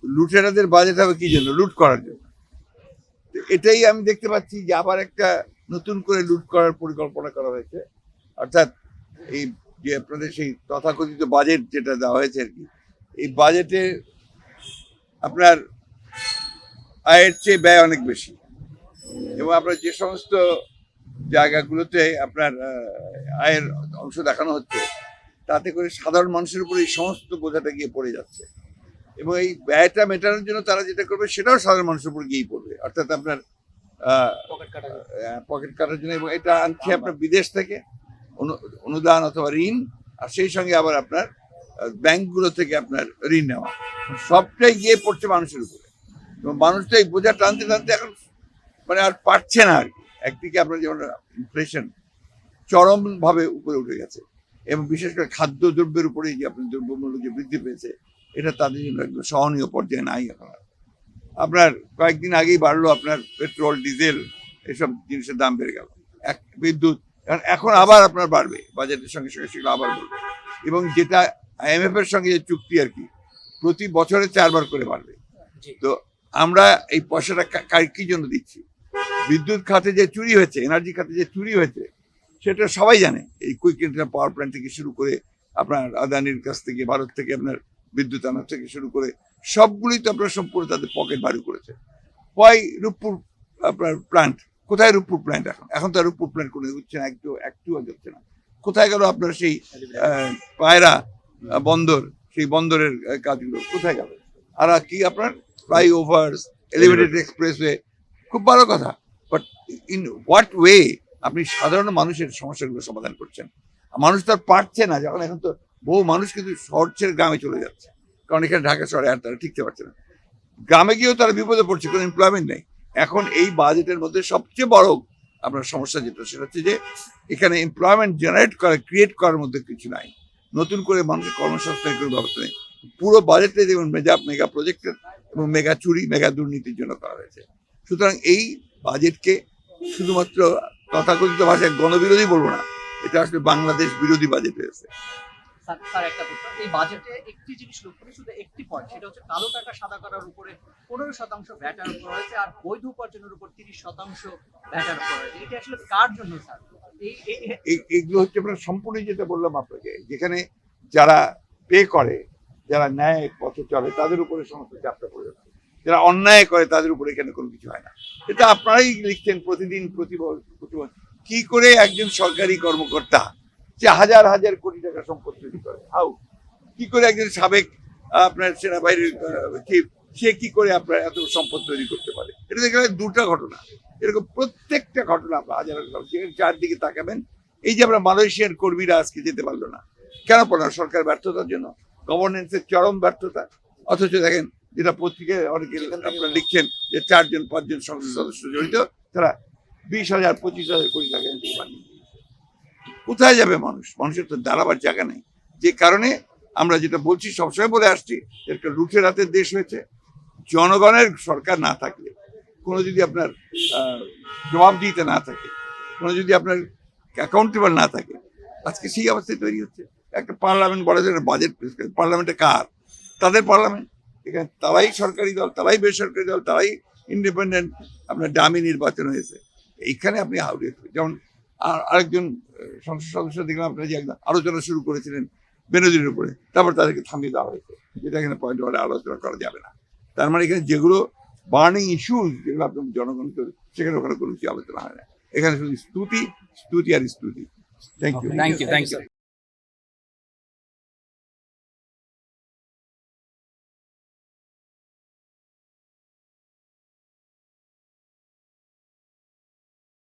লুটেরাদের budget হবে কি জন্য? লুট করার জন্য। এটাই আমি দেখতে পাচ্ছি যে আবার একটা নতুন করে লুট করার পরিকল্পনা করা হয়েছে। অর্থাৎ এই যে আপনাদের সেই তথাকথিত বাজেট যেটা দেওয়া হয়েছে আর কি, এই বাজেটে আপনার আয়ের চেয়ে ব্যয় অনেক বেশি, এবং আপনার যে সমস্ত জায়গাগুলোতে আপনার আয়ের অংশ দেখানো হচ্ছে, তাতে করে সাধারণ মানুষের উপরে এই সমস্ত বোঝাটা গিয়ে পড়ে যাচ্ছে, এবং এই ব্যয়টা মেটানোর জন্য তারা যেটা করবে সেটাও সাধারণ মানুষের উপর গিয়েই পড়বে। অর্থাৎ আপনার পকেট কাটার জন্য, এবং এটা আনছে আপনার বিদেশ থেকে অনুদান অথবা ঋণ, আর সেই সঙ্গে আবার আপনার ব্যাংকগুলো থেকে আপনার ঋণ নেওয়া, সবটাই গিয়ে পড়ছে মানুষের উপরে। এবং মানুষ তো এই বোঝা টানতে টানতে এখন মানে আর পারছে না আর কি। একদিকে আপনার যেমন ইনফ্লেশন চরম ভাবে উপরে উঠে গেছে, এবং বিশেষ করে খাদ্য দ্রব্যের উপরে যে আপনার দ্রব্যমূল্য যে বৃদ্ধি পেয়েছে, এটা তাদের জন্য একদম সহনীয় পর্যায়ে নাই এখন। আপনার কয়েকদিন আগেই বাড়লো আপনার পেট্রোল, ডিজেল, এসব জিনিসের দাম বেড়ে গেল, বিদ্যুৎ এখন আবার আপনার বাড়বে, বাজেটের সঙ্গে সঙ্গে সেগুলো আবার বাড়বে। এবং যেটা IMF এর সঙ্গে যে চুক্তি আর কি, প্রতি বছরে 4 বার করে বাড়বে। তো আমরা এই পয়সাটা কি জন্য দিচ্ছি? বিদ্যুৎ খাতে যে চুরি হয়েছে, এনার্জি খাতে যে চুরি হয়েছে, সেটা সবাই জানে। এই কুইক ইন্টার পাওয়ার প্ল্যান্ট থেকে শুরু করে আপনার আদানির কাছ থেকে, ভারত থেকে আপনার বিদ্যুৎ আনার থেকে শুরু করে সবগুলোই তো আপনার সম্পূর্ণ তাদের পকেট বাড়ি করেছে। হয় রূপপুর আপনার প্ল্যান্ট, কোথায় রূপপুর প্ল্যান্ট? এখন তো রূপপুর প্ল্যান্ট কোনো হচ্ছে না, একটু যাচ্ছে না। কোথায় গেল আপনার সেই পায়রা বন্দর, সেই বন্দরের কাজগুলো কোথায় গেল? আর কি আপনার ফ্লাইওভার্স, এলিভেটেড এক্সপ্রেসওয়ে, খুব ভালো কথা, বাট ইন হোয়াট ওয়ে আপনি সাধারণ মানুষের সমস্যাগুলো সমাধান করছেন? মানুষ তো আর পারছে না, যখন এখন তো বহু মানুষ কিন্তু শহর ছেড়ে গ্রামে চলে যাচ্ছে, কারণ এখানে ঢাকা শহরে আর তারা টিকতে পারছে না। গ্রামে গিয়েও তারা বিপদে পড়ছে, কোনো এমপ্লয়মেন্ট নেই। এখন এই বাজেটের মধ্যে সবচেয়ে বড় আপনার সমস্যা যেটা, সেটা হচ্ছে যে এখানে এমপ্লয়মেন্ট জেনারেট করা, ক্রিয়েট করার মধ্যে কিছু নাই, নতুন করে মানুষের কর্মসংস্থানের কোনো ব্যবস্থা নেই। পুরো বাজেটে যেমন মেগা প্রজেক্টের এবং মেগা চুরি, মেগা দুর্নীতির জন্য করা হয়েছে। সুতরাং এই বাজেটকে শুধুমাত্র তথাকথিত ভাষায় গণবিরোধী বলবো না, এটা আসলে বাংলাদেশ বিরোধী বাজেট হয়েছে। স্যার একটা প্রশ্ন, এই বাজেটে একটি জিনিস লক্ষ্য করি, শুধু একটি পয়েন্ট, সেটা হচ্ছে কালো টাকা সাদা করার উপরে 15% ভ্যাট আরোপ করা হয়েছে, আর বৈধ উপার্জনের উপর 30% ভ্যাট আরোপ করা হয়েছে। এটা আসলে কার জন্য স্যার? এগুলো হচ্ছে আপনার সম্পূর্ণ যেটা বললাম আপনাকে, যেখানে যারা পে করে, যারা ন্যায় পথে চলে, তাদের উপরে সমস্ত চাপটা পড়ে যাচ্ছে। যারা অন্যায় করে তাদের উপরে এখানে কোনো কিছু হয় না। এটা আপনারাই লিখছেন প্রতিদিন, প্রতিবার কি করে একজন সরকারি কর্মকর্তা যে হাজার হাজার কোটি টাকা সম্পদ তৈরি করে, কি করে একজন সাবেক আপনার সেনাবাহিনীর চিফ, সে কি করে আপনার এত সম্পদ তৈরি করতে পারে? এটা দেখে দুটা ঘটনা, এরকম প্রত্যেকটা ঘটনা আমরা হাজার চারদিকে তাকাবেন। এই যে আমরা মালয়েশিয়ার কর্মীরা আজকে যেতে পারলো না, কেন পারলো না? সরকার ব্যর্থতার জন্য, গভর্নেন্সের চরম ব্যর্থতা। অথচ দেখেন, যেটা পত্রিকায় অনেকে আপনারা লিখছেন যে 4-5 সংসদ সদস্য জড়িত, তারা 20,000-25,000 কোটি টাকা বানিয়ে। কোথায় যাবে মানুষ? মানুষের তো দাঁড়াবার জায়গা নেই। যে কারণে আমরা যেটা বলছি, সবসময় বলে আসছি, একটা লুটের রাতের দেশ হয়েছে। জনগণের সরকার না থাকলে, কোনো যদি আপনার জবাবদিহিতা না থাকে, কোনো যদি আপনার অ্যাকাউন্টেবল না থাকে, আজকে সেই অবস্থায় তৈরি হচ্ছে। একটা পার্লামেন্ট, বড় ধরনের বাজেট পেশ করে, পার্লামেন্টে কার? তাদের পার্লামেন্ট। এখানে তারাই সরকারি দল, তারাই বেসরকারি দল, তারাই ইন্ডিপেন্ডেন্ট, আপনার ডামি নির্বাচন হয়েছে। এইখানে আপনি হাউড়ে, যেমন আরেকজন সংসদ সদস্য দেখলাম আপনারা যে একদম আলোচনা শুরু করেছিলেন বেনজিরের উপরে, তারপর তাদেরকে থামিয়ে দেওয়া হয়েছে, যেটা এখানে পয়েন্ট ওয়ার্ডে আলোচনা করা যাবে না। তার মানে এখানে যেগুলো বার্নিং ইস্যুজ, যেগুলো আপনার জনগণকে, সেখানে ওখানে কোনো কিছু আলোচনা হয় না। এখানে শুধু স্তুতি আর স্তুতি। Thank you.